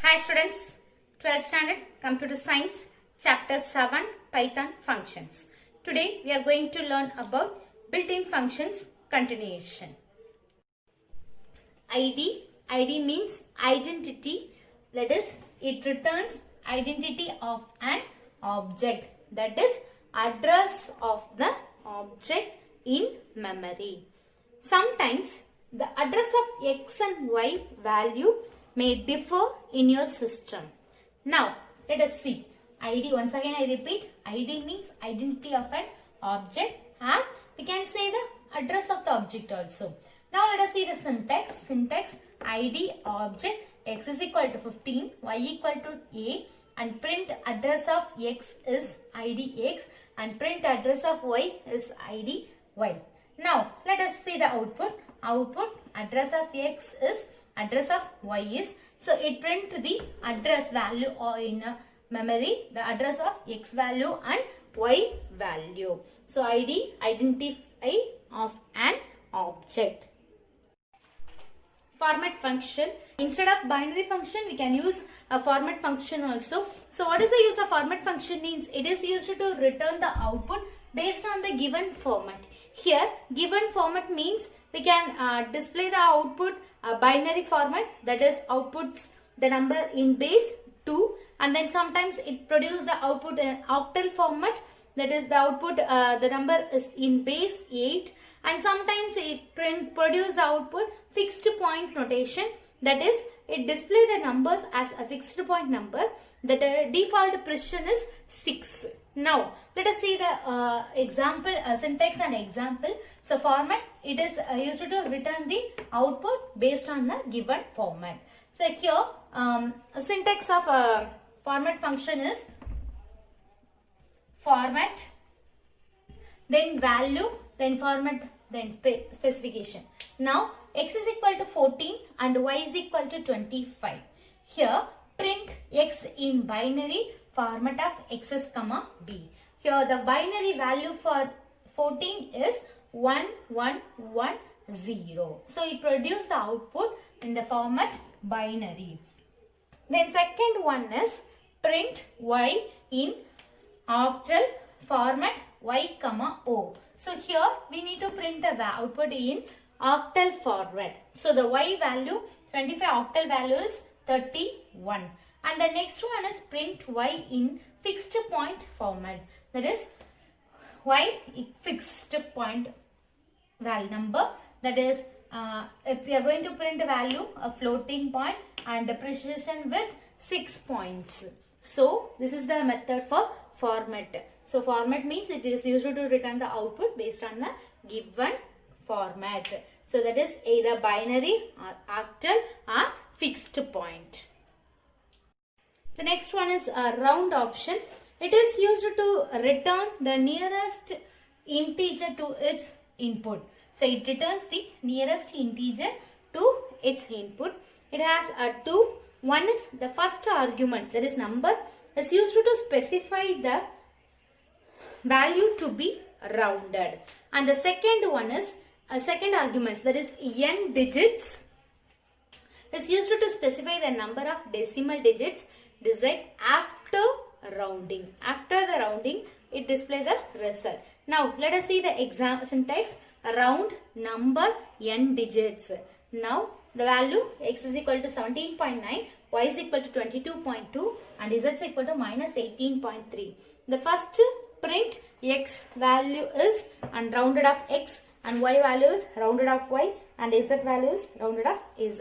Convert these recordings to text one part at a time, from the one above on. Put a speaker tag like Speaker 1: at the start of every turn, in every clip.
Speaker 1: Hi students, 12th standard computer science chapter 7 Python functions. Today we are going to learn about built-in functions continuation. ID means identity, that is it returns identity of an object, that is address of the object in memory. Sometimes the address of x and y value may differ in your system. Now let us see. ID, once again I repeat, ID means identity of an object, and we can say the address of the object also. Now let us see the syntax. ID object x is equal to 15, y equal to a, and print address of x is id x and print address of y is id y. Now let us see the output. Address of x is address of y is, so it print the address value or in memory, the address of x value and y value. So ID, identify of an object. Format function. Instead of binary function, we can use a format function also. So what is the use of format function means? It is used to return the output based on the given format. Here given format means we can display the output binary format, that is outputs the number in base 2, and then sometimes it produces the output in octal format, that is the output the number is in base 8, and sometimes it produce the output fixed point notation, that is it display the numbers as a fixed point number. The default precision is 6. Now let us see the example, syntax and example. So format, it is used to return the output based on the given format. So here syntax of format function is format, then value, then format, then specification. Now x is equal to 14 and y is equal to 25. Here print x in binary format of x's comma b. Here the binary value for 14 is 1110. So it produces the output in the format binary. Then second one is print y in octal format y comma o. So here we need to print the output in octal format. So the y value 25, octal value is 31. And the next one is print y in fixed point format, that is y fixed point value number, that is if we are going to print a value, a floating point and a precision with 6 points. So this is the method for format. So format means it is used to return the output based on the given format. So that is either binary or octal or fixed point. The next one is a round option. It is used to return the nearest integer to its input. So it returns the nearest integer to its input. It has two. One is the first argument, that is number, is used to specify the value to be rounded. And the second one is a second argument, that is n digits, is used to specify the number of decimal digits desired after rounding. After the rounding, it displays the result. Now let us see the syntax. Round number n digits. Now the value x is equal to 17.9, y is equal to 22.2 and z is equal to minus 18.3. The first print x value is and rounded off x, and y value is rounded off y, and z value is rounded off z.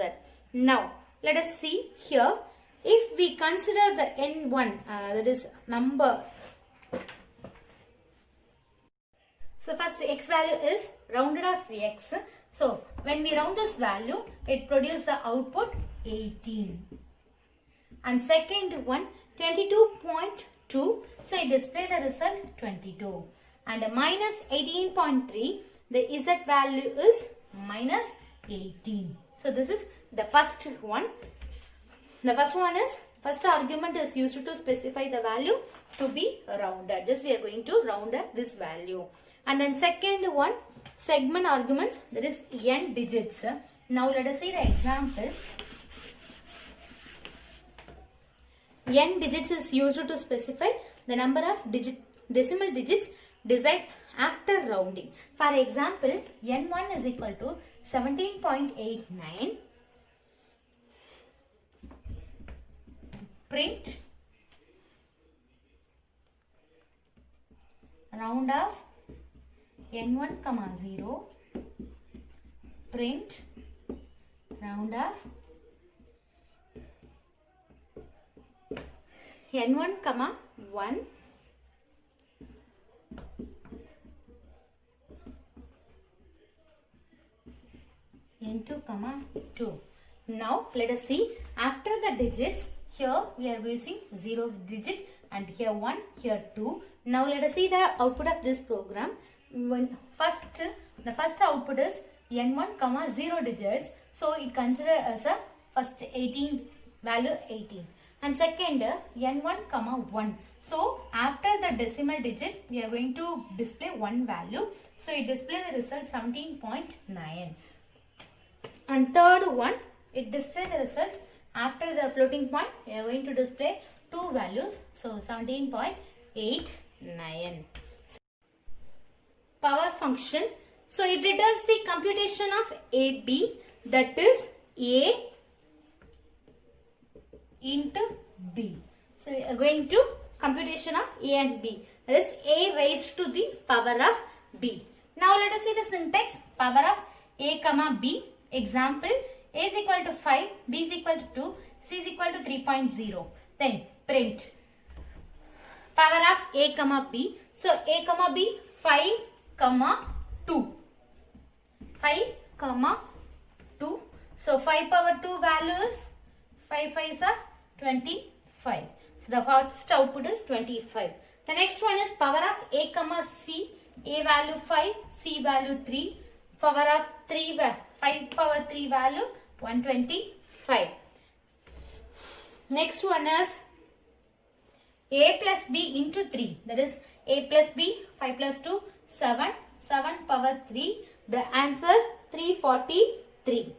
Speaker 1: Now let us see here. If we consider the n1, that is number. So first x value is rounded off x. So when we round this value, it produces the output 18. And second one 22.2. So it displays the result 22. And minus 18.3. The z value is minus 18. So this is the first one. The first one is, first argument is used to specify the value to be rounded. Just we are going to round this value. And then second one, segment arguments, that is n digits. Now let us see the example. n digits is used to specify the number of decimal digits desired after rounding. For example, n1 is equal to 17.89. Print round off n1 comma 0. Print round off n1 comma 1. n2 comma 2. Now let us see after the digits. Here we are using 0 digit and here 1, here 2. Now let us see the output of this program. The first output is n1 comma 0 digits. So it considered as a first 18 value 18. And second n1 comma 1. So after the decimal digit we are going to display one value. So it displays the result 17.9. And third one, it displays the result after the floating point. We are going to display two values. So 17.89. Power function. So it returns the computation of AB, that is A into B. So we are going to computation of A and B, that is A raised to the power of B. Now let us see the syntax. Power of A comma B. Example, A is equal to 5, B is equal to 2, C is equal to 3.0. Then print power of A comma B. So A comma B, 5 comma 2. 5 comma 2. So 5 power 2 value is 5 5s are 25. So the first output is 25. The next one is power of A comma C. A value 5, C value 3. Power of 5 power 3 value 125. Next one is A plus B into 3. That is A plus B, 5 plus 2, 7. 7 power 3. The answer 343.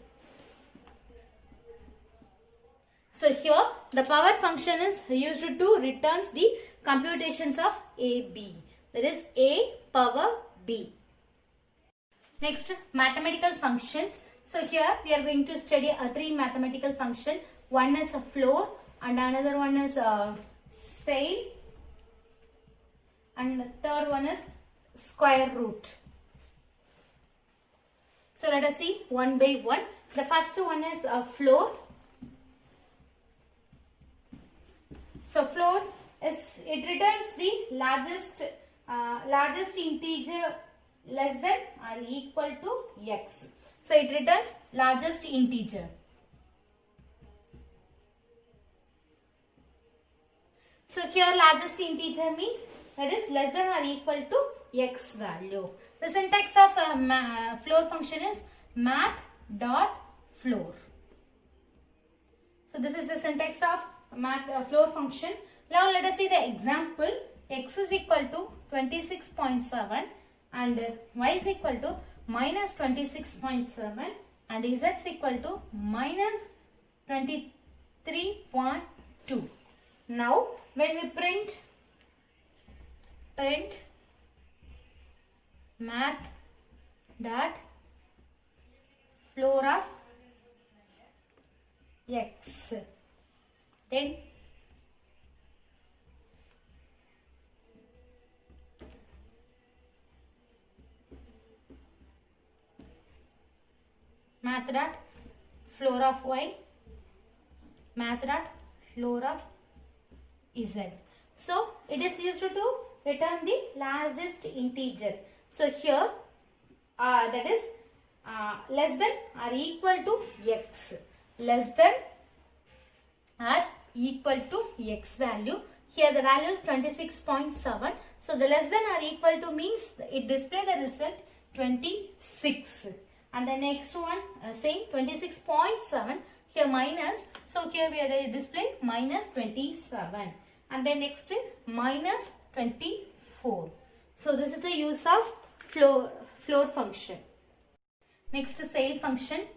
Speaker 1: So here the power function is used to returns the computations of AB. That is A power B. Next, mathematical functions. So here we are going to study three mathematical functions. One is a floor and another one is a sail and the third one is square root. So let us see one by one. The first one is a floor. So floor is, it returns the largest integer less than or equal to x. So it returns largest integer. So here largest integer means that is less than or equal to x value. The syntax of floor function is math.floor. So this is the syntax of floor function. Now let us see the example. X is equal to 26.7 and y is equal to minus 26.7 and z is equal to minus 23.2. Now when we print math dot floor of x, then math dot floor of y, math dot floor of z. So it is used to return the largest integer. So here that is less than or equal to x, less than or equal to x value. Here the value is 26.7. So the less than or equal to means it display the result 26. And the next one same 26.7, here minus. So here we are display minus 27. And then next minus 24. So this is the use of floor function. Next sail function.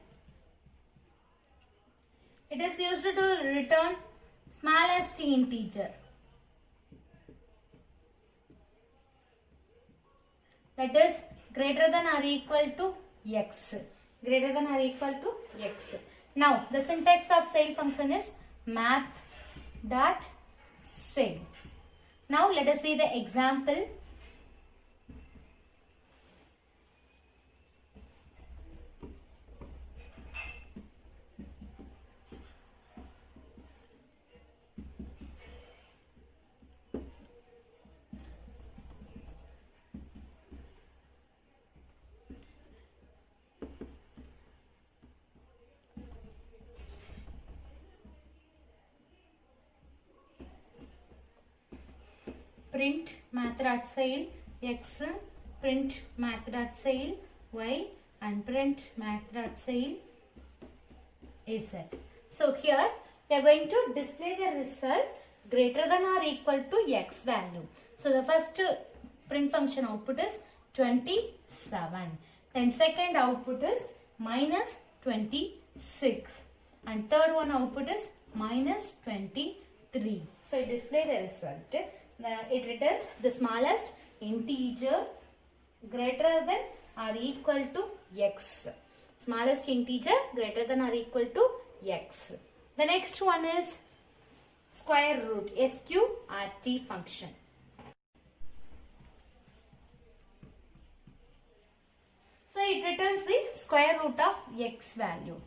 Speaker 1: It is used to return smallest integer. That is greater than or equal to x. Greater than or equal to x. Now, the syntax of cell function is math.cell. Now, let us see the example. Print math.cell x, print math.cell y, and print math.cell z. So here we are going to display the result greater than or equal to x value. So the first print function output is 27. Then second output is minus 26. And third one output is minus 23. So it displays the result. It returns the smallest integer greater than or equal to x. Smallest integer greater than or equal to x. The next one is square root, SQRT function. So it returns the square root of x value.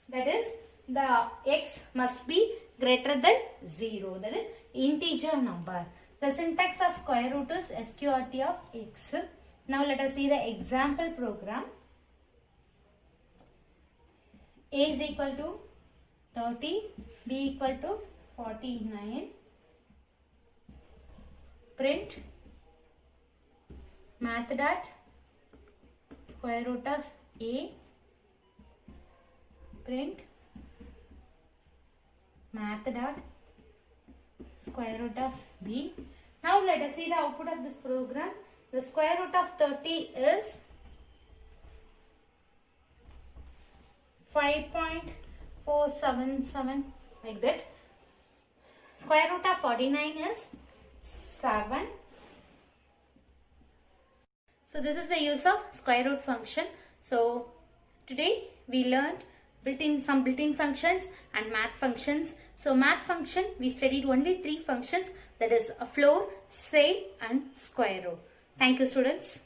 Speaker 1: That is, the x must be greater than 0. That is integer number. The syntax of square root is SQRT of x. Now let us see the example program. A is equal to 30, B equal to 49. Print math dot square root of A. Print math dot square root of b. Now let us see the output of this program. The square root of 30 is 5.477 like that. Square root of 49 is 7. So this is the use of square root function. So today we learned some built-in functions and math functions. So math function we studied only 3 functions, that is a floor, cell and square root. Thank you students.